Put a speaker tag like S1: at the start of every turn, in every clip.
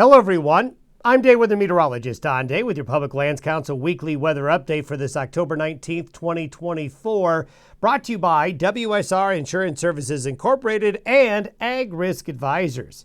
S1: Hello, everyone. I'm day weather meteorologist Don Day with your Public Lands Council weekly weather update for this October 19th, 2024, brought to you by WSR Insurance Services Incorporated and Ag Risk Advisors.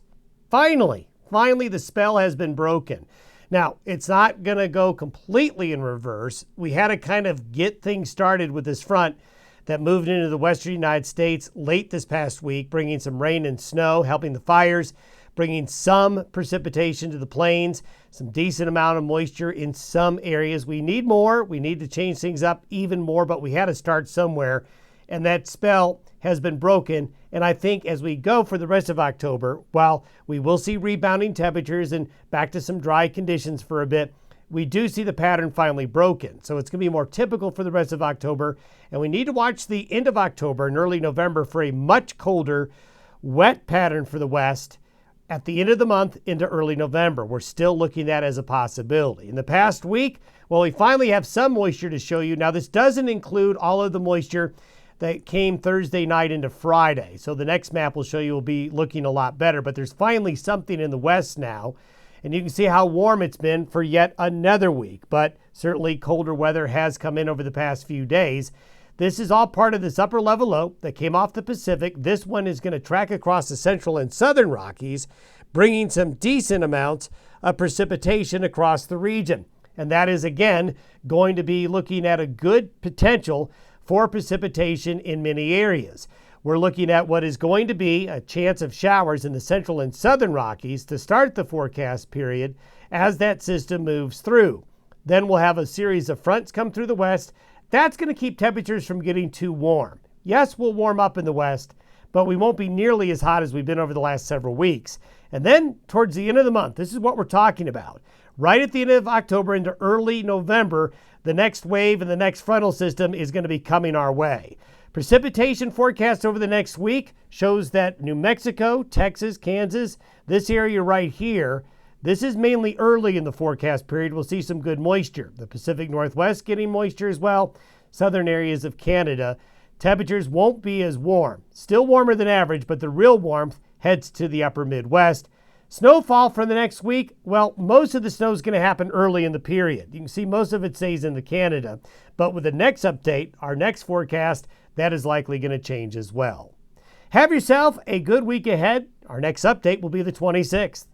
S1: Finally, the spell has been broken. Now, it's not going to go completely in reverse. We had to kind of get things started with this front that moved into the western United States late this past week, bringing some rain and snow, helping the fires, bringing some precipitation to the plains, some decent amount of moisture in some areas. We need more. We need to change things up even more, but we had to start somewhere. And that spell has been broken. And I think as we go for the rest of October, while we will see rebounding temperatures and back to some dry conditions for a bit, we do see the pattern finally broken. So it's going to be more typical for the rest of October. And we need to watch the end of October and early November for a much colder, wet pattern for the West. At the end of the month into early November, we're still looking at that as a possibility. In the past week, well, we finally have some moisture to show you. Now, this doesn't include all of the moisture that came Thursday night into Friday. So the next map will show you will be looking a lot better. But there's finally something in the west now. And you can see how warm it's been for yet another week. But certainly colder weather has come in over the past few days. This is all part of this upper level low that came off the Pacific. This one is going to track across the central and southern Rockies, bringing some decent amounts of precipitation across the region. And that is, again, going to be looking at a good potential for precipitation in many areas. We're looking at what is going to be a chance of showers in the central and southern Rockies to start the forecast period as that system moves through. Then we'll have a series of fronts come through the west. That's going to keep temperatures from getting too warm. Yes, we'll warm up in the west, but we won't be nearly as hot as we've been over the last several weeks. And then towards the end of the month, this is what we're talking about. Right at the end of October into early November, the next wave and the next frontal system is going to be coming our way. Precipitation forecast over the next week shows that New Mexico, Texas, Kansas, this area right here, this is mainly early in the forecast period. We'll see some good moisture. The Pacific Northwest getting moisture as well. Southern areas of Canada. Temperatures won't be as warm. Still warmer than average, but the real warmth heads to the upper Midwest. Snowfall for the next week, well, most of the snow is going to happen early in the period. You can see most of it stays in the Canada. But with the next update, our next forecast, that is likely going to change as well. Have yourself a good week ahead. Our next update will be the 26th.